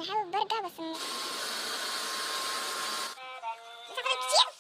انا حابب برجع بس سافرت كتير.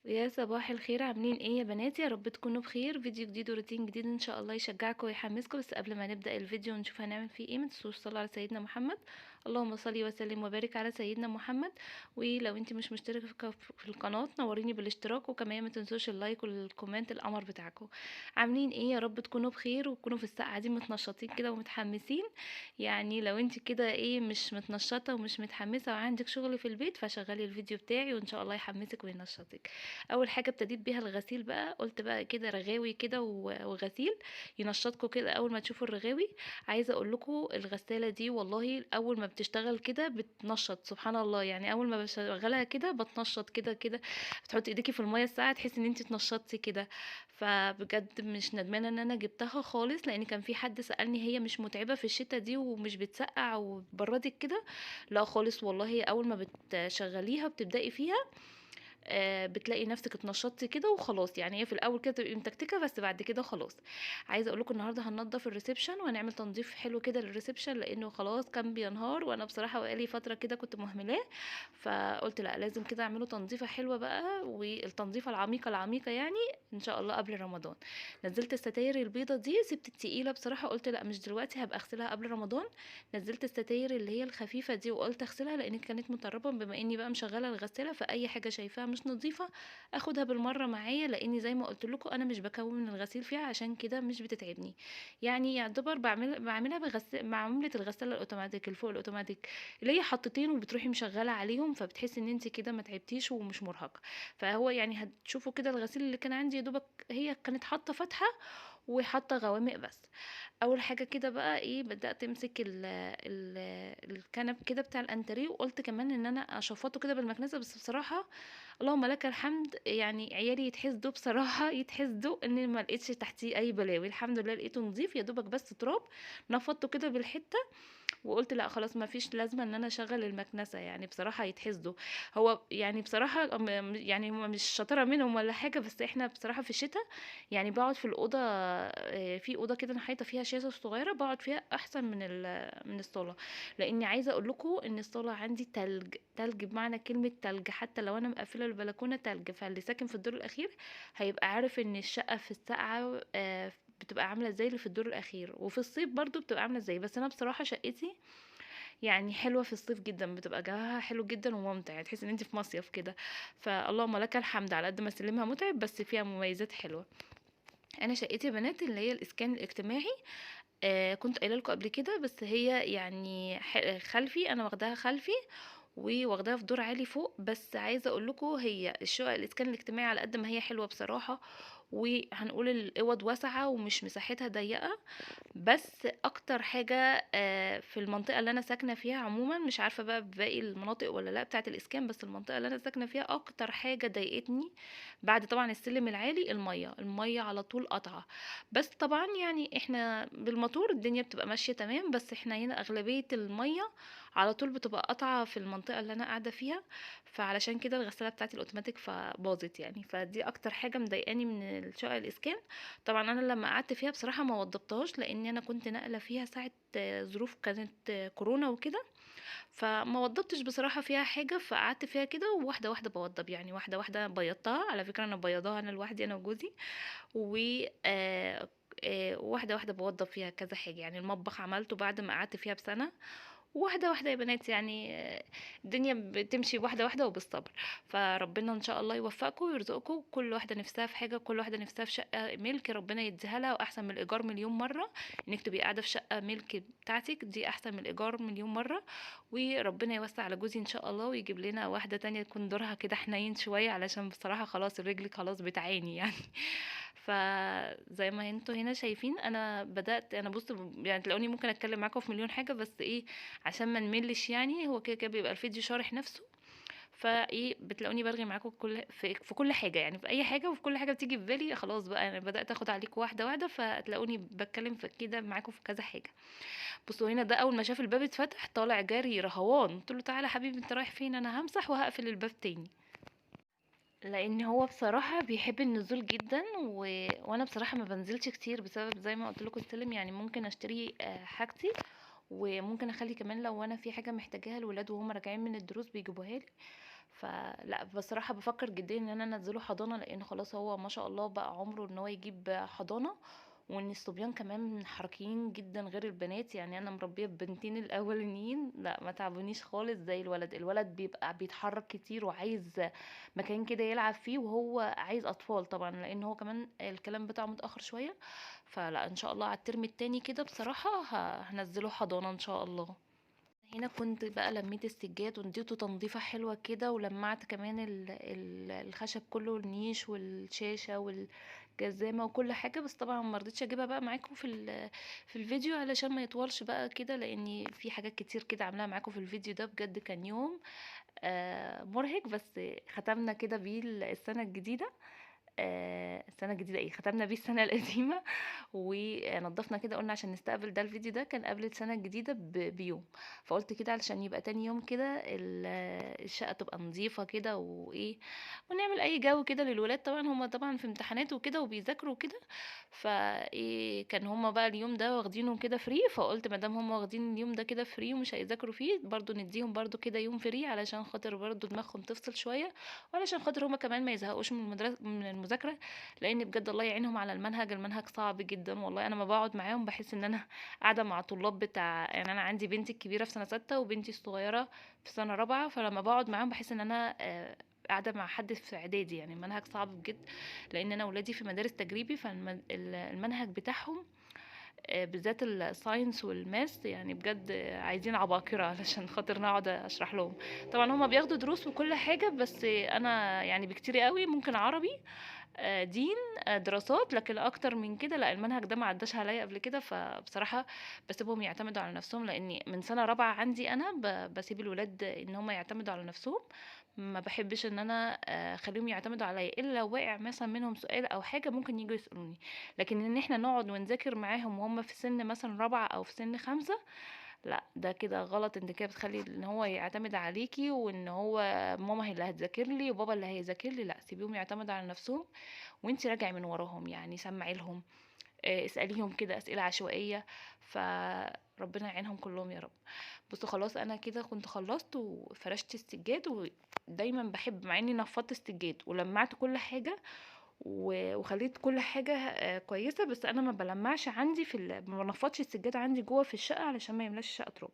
يا صباح الخير، عاملين ايه يا بنات؟ يا رب تكونوا بخير. فيديو جديد وروتين جديد ان شاء الله يشجعكم ويحمسكم. بس قبل ما نبدا الفيديو ونشوف هنعمل فيه ايه، ما تنسوش تصلوا على سيدنا محمد. اللهم صل وسلم وبارك على سيدنا محمد. ولو انت مش مشتركه في القناه نوريني بالاشتراك، وكمان ما تنسوش اللايك والكومنت القمر بتاعكم. عاملين ايه؟ يا رب تكونوا بخير وتكونوا في الساعه دي متنشطين كده ومتحمسين. يعني لو انت كده ايه مش متنشطه ومش متحمسه وعندك شغل في البيت، فشغلي الفيديو بتاعي وان شاء الله يحمسك وينشطك. اول حاجه ابتديت بيها الغسيل بقى، قلت بقى كده رغاوي كده وغسيل ينشطكم كده اول ما تشوفوا الرغاوي. عايزه اقول لكم الغساله دي والله اول ما بتشتغل كده بتنشط، سبحان الله. يعني اول ما بشغلها كده بتنشط كده كده. بتحطي ايديكي في الميه الساقعه تحسي ان انت اتنشطتي كده. فبجد مش ندمانه ان انا جبتها خالص، لان كان في حد سالني هي مش متعبه في الشتاء دي ومش بتسقع وبردك كده؟ لا خالص والله، اول ما بتشغليها بتبداي فيها بتلاقي نفسك اتنشطتي كده وخلاص. يعني هي في الاول كده تبقي متكتكه، بس بعد كده خلاص. عايزه اقول لكم النهارده هننضف الريسبشن وهنعمل تنظيف حلو كده للريسبشن، لانه خلاص كان بينهار، وانا بصراحه بقالي فتره كده كنت مهملاه. فقلت لا، لازم كده اعمله تنظيفه حلوه بقى، والتنظيفه العميقه العميقه يعني ان شاء الله قبل رمضان. نزلت الستاير البيضه دي، سبت التقيله بصراحه، قلت لا مش دلوقتي، هبقى اغسلها قبل رمضان. نزلت الستاير اللي هي الخفيفه دي وقلت اغسلها لان كانت متربه، بما اني بقى مشغله الغساله فاي حاجه شايفاها مش نظيفه اخدها بالمره معايا، لاني زي ما قلت لكم انا مش بكون من الغسيل فيها، عشان كده مش بتتعبني. يعني يعتبر بعملها معامله الغساله الاوتوماتيك الفوق الاوتوماتيك، اللي هي حطتين وبتروحي مشغله عليهم، فبتحسي ان انت كده ما تعبتيش ومش مرهقه. فهو يعني هتشوفوا كده الغسيل اللي كان عندي يا دوبك هي كانت حاطه فتحه وحاطه غوامق بس. اول حاجه كده بقى ايه، بدات امسك ال الكنب كده بتاع الانتريه، وقلت كمان ان انا اشفطه كده بالمكنسه. بس بصراحه اللهم لك الحمد، يعني عيالي يتحسدوا بصراحه، يتحسدوا ان ما لقيتش تحتيه اي بلاوي. الحمد لله لقيته نظيف، يا دوبك بس تراب. نفضته كده بالحته وقلت لأ خلاص ما فيش لازمة إن أنا أشغّل المكنسة، يعني بصراحة يتحسدوا. هو يعني بصراحة يعني هُم مش شطارة منهم ولا حاجة، بس إحنا بصراحة في الشتا يعني باقعد في الأوضة، في أوضة كده أنا حاطة فيها شاشة صغيرة باقعد فيها أحسن من الصالة. لإني عايزة أقول لكم إن الصالة عندي تلج، تلج بمعنى كلمة تلج، حتى لو أنا مقفلة البلكونة تلج. فاللي ساكن في الدور الأخير هيبقى عارف إن الشقة في السقعة بتبقى عاملة ازاي اللي في الدور الأخير، وفي الصيف برضه بتبقى عاملة ازاي. بس أنا بصراحة شقتي يعني حلوة في الصيف جدًا، بتبقى جوها حلو جدًا وممتع، يعني تحسي إن أنتِ في مصيف كده. فاللهم لك الحمد، على قد ما سلمها متعب بس فيها مميزات حلوة. أنا شقتي يا بنات اللي هي الإسكان الاجتماعي، كنت قايلة لكم قبل كده، بس هي يعني خلفي، أنا واخداها خلفي وواخداها في دور عالي فوق. بس عايزة أقول لكم هي الشقق الإسكان الاجتماعي على قد ما هي حلوة بصراحة، وهنقول الأوض واسعة ومش مساحتها ضيقة. بس اكتر حاجة في المنطقة اللي انا ساكنة فيها عموما، مش عارفة بقى باقي المناطق ولا لا بتاعة الاسكان، بس المنطقة اللي انا ساكنة فيها اكتر حاجة ضايقتني بعد طبعا السلم العالي المية على طول قطعة. بس طبعا يعني احنا بالموتور الدنيا بتبقى ماشية تمام، بس احنا هنا اغلبية المية على طول بتبقى قطعة في المنطقة اللي انا قاعدة فيها. فعلشان كده الغسالة بتاعتي الاوتوماتيك فباظت يعني، فدي اكتر حاجة مضايقاني من الشقق الاسكان. طبعا انا لما قعدت فيها بصراحه ما وضبطهاش، لان انا كنت ناقله فيها ساعه ظروف كانت كورونا وكده. فما وضبطش بصراحه فيها حاجه، فقعدت فيها كده وواحده واحده بوضب، يعني واحده واحده بيضتها. على فكره انا بيضاها انا لوحدي انا وجوزي. و واحده واحده بوضب فيها كذا حاجه. يعني المطبخ عملته بعد ما قعدت فيها بسنه. واحدة واحدة يا بنات، يعني الدنيا بتمشي واحدة واحدة وبالصبر. فربنا ان شاء الله يوفقكم ويرزقكم، كل واحدة نفسها في حاجة، كل واحدة نفسها في شقة ملك ربنا يديها لها، واحسن من الايجار مليون مرة. انك تبقي قاعدة في شقة ملك بتاعتك دي احسن من الايجار مليون مرة. وربنا يوسع على جوزي ان شاء الله ويجيب لنا واحدة تانية يكون دورها كده حنين شوية، علشان بصراحة خلاص الرجل خلاص بتعاني يعني. فزي ما انتوا هنا شايفين انا بدأت، انا بص يعني تلاقوني ممكن اتكلم معاكم في مليون حاجة، بس ايه عشان ما نملش، يعني هو كده كده بيبقى الفيديو شارح نفسه. فايه بتلاقوني برغي معاكم في كل حاجه، يعني في اي حاجه وفي كل حاجه بتيجي في بالي خلاص بقى انا بدات اخد عليكم واحده واحده، فتلاقوني بتكلم في كده معاكم في كذا حاجه. بصوا هنا ده اول ما شاف الباب اتفتح طالع جري رهوان، قلت له تعالى حبيبي انت رايح فين؟ انا همسح وهقفل الباب تاني. لان هو بصراحة بيحب النزول جدا وانا بصراحة ما بنزلش كتير بسبب زي ما قلت لكم السلم، يعني ممكن اشتري حاجتي، وممكن اخلي كمان لو انا في حاجة محتاجاها الولاد وهم راجعين من الدروس بيجيبوها لي. فلا بصراحة بفكر جديا ان انا انزله حضانة، لان خلاص هو ما شاء الله بقى عمره ان هو يجيب حضانة. وان الصبيان كمان حركيين جدا غير البنات، يعني انا مربيه بنتين الاولانيين لا ما تعبونيش خالص زي الولد. الولد بيبقى بيتحرك كتير وعايز مكان كده يلعب فيه، وهو عايز اطفال طبعا لان هو كمان الكلام بتاعه متاخر شويه. فلا ان شاء الله على الترم التاني كده بصراحه هنزله حضانه ان شاء الله. هنا كنت بقى لميت السجاد واديته تنظيفة حلوة كده، ولمعت كمان الخشب كله، النيش والشاشة والجزامة وكل حاجة. بس طبعا ما رضيتش اجيبها بقى معاكم في الفيديو علشان ما يطولش بقى كده، لاني في حاجات كتير كده عاملاها معاكم في الفيديو ده. بجد كان يوم مرهق، بس ختمنا كده بيه السنة الجديدة. السنة الجديدة ايه، ختمنا بيه السنة القديمة. ونضفنا كده، قلنا عشان نستقبل ده الفيديو ده كان قبل السنة الجديدة بيوم. فقلت كده علشان يبقى تاني يوم كده الشقة تبقى نظيفة كده وايه، ونعمل اي جو كده للولاد. طبعا هما طبعا في امتحانات وكده وبيذاكروا كده، فايه كان هما بقى اليوم ده واخدينه كده فري. فقلت مادام هما واخدين اليوم ده كده فري ومش هيذاكروا فيه، برضو نديهم برضو كده يوم فري علشان خاطر برضو دماغهم تفصل شوية، وعلشان خاطر هما كمان ما يزهقوش من المذاكرة. لان بجد الله يعينهم على المنهج صعب جدا والله. انا ما بقعد معاهم بحس ان انا قاعده مع طلاب بتاع، يعني انا عندي بنتي الكبيره في سنه 6 وبنتي الصغيره في سنه 4، فلما بقعد معاهم بحس ان انا قاعده مع حد في اعدادي. يعني المنهج صعب بجد، لان انا ولادي في مدارس تجريبي، فالمنهج بتاعهم بالذات الساينس والماس يعني بجد عايزين عباقرة علشان خاطر نقعد اشرح لهم. طبعا هما بياخدوا دروس وكل حاجة، بس انا يعني بكتير قوي ممكن عربي دين دراسات، لكن اكتر من كده لا. المنهج ده ما عداش عليا قبل كده، فبصراحة بسيبهم يعتمدوا على نفسهم، لاني من سنة رابعة عندي انا بسيب الولاد ان هم يعتمدوا على نفسهم. ما بحبش ان انا اخليهم يعتمدوا عليا الا لو واقع مثلا منهم سؤال او حاجة ممكن يجوا يسألوني. لكن ان احنا نقعد ونذاكر معاهم وهم في سن مثلا رابعة او في سن 5، لا ده كده غلط. انت كده بتخلي ان هو يعتمد عليكي، وان هو ماما هي اللي هتذاكر لي وبابا اللي هيذاكر لي. لا سيبيهم يعتمدوا على نفسهم، وانتي راجعي من وراهم، يعني سمعي لهم اسأليهم كده أسئلة عشوائية. فربنا يعينهم كلهم يا رب. بصوا خلاص انا كده كنت خلصت وفرشت السجاد. ودايما بحب مع اني نفضت السجاد ولمعت كل حاجة وخليت كل حاجة كويسة، بس انا ما بلمعش عندي ما بنفضش السجاد عندي جوه في الشقة علشان ما يملاش الشقة تراب.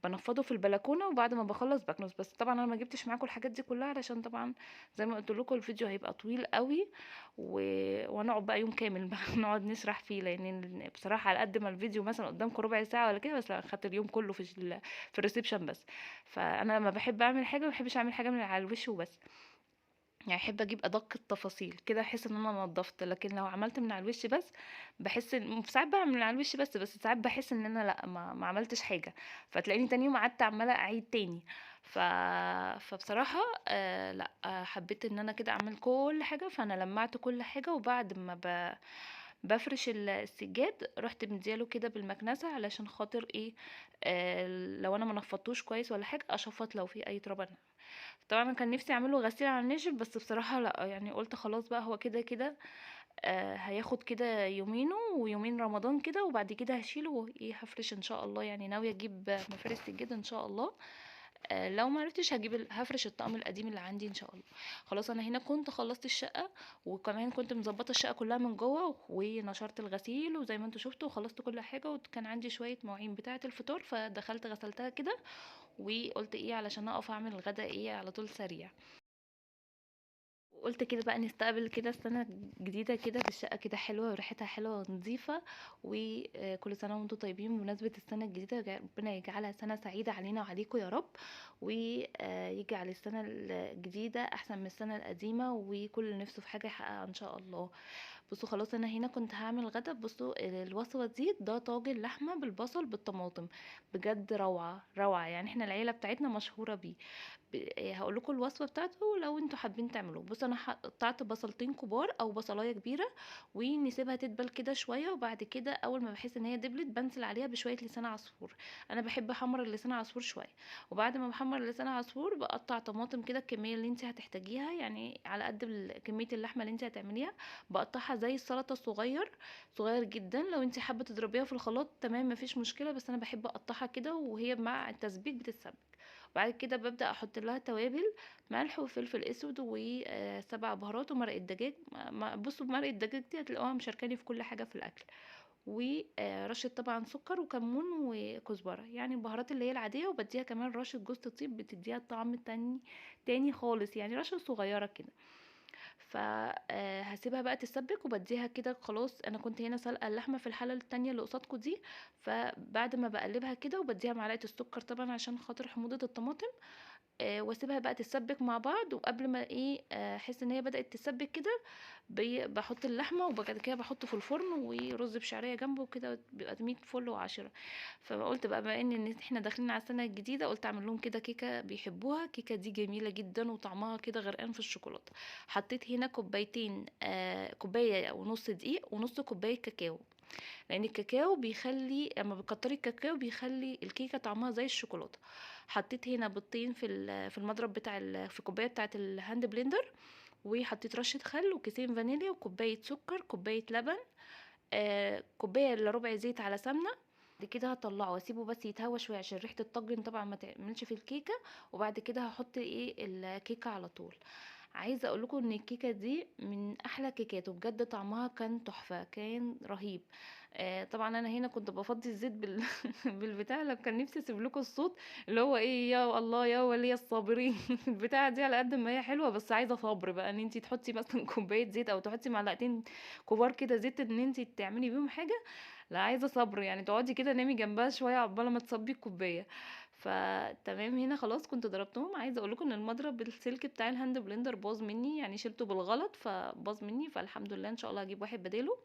بنفضه في البلكونه وبعد ما بخلص بكنس. بس طبعا انا ما جبتش معاكم الحاجات دي كلها علشان طبعا زي ما قلت لكم الفيديو هيبقى طويل قوي و... ونقعد بقى يوم كامل بقى نقعد نشرح فيه، لان بصراحه على قد ما الفيديو مثلا قدامكم ربع ساعه ولا كده، بس لا خدت اليوم كله في الريسبشن بس. فانا لما بحب اعمل حاجه ما بحبش اعمل حاجه من على الوش وبس، يعني احب اجيب ادق التفاصيل كده احس ان انا نضفت. لكن لو عملت من على الوش بس بحس ان ساعات بعمل من على الوش بس ساعات بحس ان انا لا ما عملتش حاجه، فتلاقيني تاني يوم قعدت عماله اعيد تاني. ف... فبصراحه لا حبيت ان انا كده اعمل كل حاجه. فانا لمعت كل حاجه، وبعد ما بفرش السجاد رحت مدياله كده بالمكنسه علشان خاطر ايه لو انا ما نفضتوش كويس ولا حاجه اشفط لو في اي تراب. طبعا انا كان نفسي اعمله غسيل على الناشف، بس بصراحة لا، يعني قلت خلاص بقى هو كده كده هياخد كده يومينه ويومين رمضان كده، وبعد كده هشيله وايه هفرش ان شاء الله. يعني ناوية اجيب مفارش سجاد ان شاء الله. لو ما عرفتش هجيب هفرش الطقم القديم اللي عندي ان شاء الله. خلاص انا هنا كنت خلصت الشقة، وكمان كنت مظبطة الشقة كلها من جوه ونشرت الغسيل وزي ما انتوا شفتوا وخلصت كل حاجة. وكان عندي شوية مواعين بتاعة الفطار فدخلت غسلتها كده، وقلت ايه علشان اقف اعمل الغدا ايه على طول سريع. وقلت كده بقى نستقبل كده السنة الجديدة كده بالشقة كده حلوة وريحتها حلوة ونظيفة. وكل سنة وانتم طيبين بمناسبة السنة الجديدة. ربنا يجعلها سنة سعيدة علينا وعليكم يا رب، ويجعل السنة الجديدة أحسن من السنة القديمة، وكل نفسه في حاجة يحققها إن شاء الله. بصوا خلاص انا هنا كنت هعمل غدا. بصوا الوصفه دي ده طاجن لحمه بالبصل بالطماطم، بجد روعه روعه يعني، احنا العيله بتاعتنا مشهوره بيه. هقول لكم الوصفه بتاعته لو انتوا حابين تعملوه. بص انا قطعت بصلتين كبار او بصلايه كبيره، ونسيبها تدبل كده شويه، وبعد كده اول ما بحس ان هي دبلت بنزل عليها بشويه لسان عصفور. انا بحب احمر اللسان عصفور شويه. وبعد ما بحمر اللسان عصفور بقطع طماطم كده الكميه اللي انت هتحتاجيها، يعني على قد كميه اللحمه اللي انت هتعمليها. بقطعها زي السلطه الصغير، صغير جدا. لو انت حابه تضربيها في الخلاط تمام مفيش مشكله، بس انا بحب اقطعها كده وهي مع التسبيك بتتسبك. بعد كده ببدأ احط لها توابل، ملح وفلفل اسود وسبع بهارات ومرقة دجاج. بصوا بمرقة الدجاج دي هتلاقوها مشاركاني في كل حاجة في الاكل. ورشة طبعا سكر وكمون وكزبرة، يعني البهارات اللي هي العادية، وبديها كمان رشة جوز الطيب بتديها طعم تاني خالص، يعني رشة صغيرة كده. فهسيبها بقى تتسبك وبديها كده. خلاص انا كنت هنا سلقه اللحمه في الحله التانية اللي قصادكم دي، فبعد ما بقلبها كده وبديها معلقه السكر طبعا عشان خاطر حموضه الطماطم، واسيبها بقى تتسبك مع بعض. وقبل ما ايه احس ان هي بدات تتسبك كده، بحط اللحمه، وبعد كده بحطه في الفرن ورز بشعريه جنبه كده، بيبقى 100 فل وعشرة. فقلت بقى بما ان احنا داخلين على السنه الجديده، قلت اعمل لهم كده كيكه بيحبوها. الكيكه دي جميله جدا وطعمها كده غرقان في الشوكولاته. حطيت هنا كوبايتين، كوبايه ونص دقيق ونص كوبايه كاكاو، لان الكاكاو بيخلي، اما بتكتري الكاكاو بيخلي الكيكه طعمها زي الشوكولاته. حطيت هنا بيضتين في المضرب بتاع في الكوبايه بتاعه الهاند بلندر، وحطيت رشه خل وكيسين فانيليا وكوبايه سكر كوبايه لبن، كوبايه الا ربع زيت على سمنه. بعد كده هطلعه واسيبه بس يتهوى شويه عشان ريحه الطاجن طبعا ما تعملش في الكيكه. وبعد كده هحط ايه الكيكه على طول. عايزه اقول لكم ان الكيكه دي من احلى كيكات، وبجد طعمها كان تحفه، كان رهيب. طبعا انا هنا كنت بفضي الزيت بالبتاع، لو كان نفسي اسيب لكم الصوت اللي هو ايه، يا الله يا ولي الصابرين. البتاعه دي على قد ما هي حلوه بس عايزه صبر بقى، ان انت تحطي مثلا كوبايه زيت او تحطي معلقتين كبار كده زيت ان انت تعملي بيهم حاجه. لا عايزه صبر، يعني تقعدي كده نامي جنبها شويه عقبال ما تصبي الكوبايه. فتمام هنا خلاص كنت ضربتهم. عايزه اقول لكم ان المضرب السلك بتاع الهاند بلندر باظ مني، يعني شلته بالغلط فباظ مني، فالحمد لله ان شاء الله هجيب واحد بداله.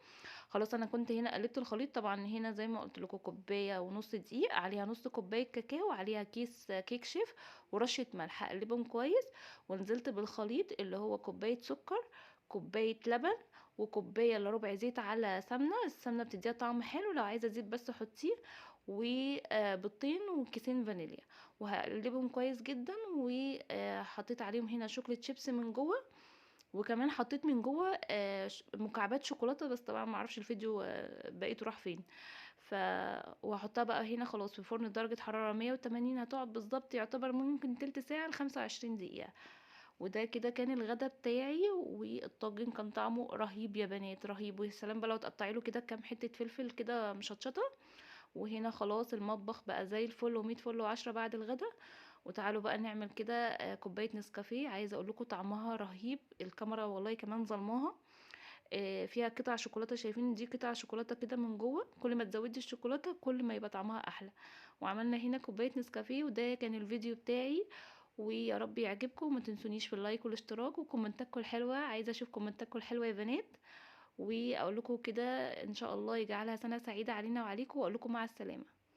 خلاص انا كنت هنا قلبت الخليط. طبعا هنا زي ما قلت لكم كوبايه ونص دقيق، عليها نص كوبايه كاكاو، عليها كيس كيك شيف ورشه ملح، اقلبهم كويس. ونزلت بالخليط اللي هو كوبايه سكر كوبايه لبن وكوبايه الا ربع زيت على سمنه. السمنه بتديها طعم حلو، لو عايزه زيت بس حطيه. وبيضتين وكيسين فانيليا، وهقلبهم كويس جدا. وحطيت عليهم هنا شوكليت شيبس من جوه، وكمان حطيت من جوه مكعبات شوكولاته، بس طبعا ما اعرفش الفيديو بقيته راح فين. ف وهحطها بقى هنا خلاص في فرن درجه حراره 180، هتقعد بالظبط يعتبر ممكن تلت ساعه ل 25 دقيقه. وده كده كان الغدا بتاعي، والطاجن كان طعمه رهيب يا بنات، رهيب. ويا سلام بقى لو تقطعي له كده كام حته فلفل كده مشطشطه. وهنا خلاص المطبخ بقى زي الفل ومية فل وعشرة بعد الغدا. وتعالوا بقى نعمل كده كوبايه نسكافيه. عايزه اقول لكم طعمها رهيب، الكاميرا والله كمان ظلماها. فيها قطع شوكولاته، شايفين دي قطع شوكولاته كده من جوه، كل ما تزودي الشوكولاته كل ما يبقى طعمها احلى. وعملنا هنا كوبايه نسكافيه، وده كان الفيديو بتاعي. ويا رب يعجبكم، وما تنسونيش في اللايك والاشتراك وكومنتاتكم الحلوه، عايزه اشوف كومنتاتكم الحلوه يا بنات. واقول لكم كده ان شاء الله يجعلها سنه سعيده علينا وعليكم، واقول لكم مع السلامه.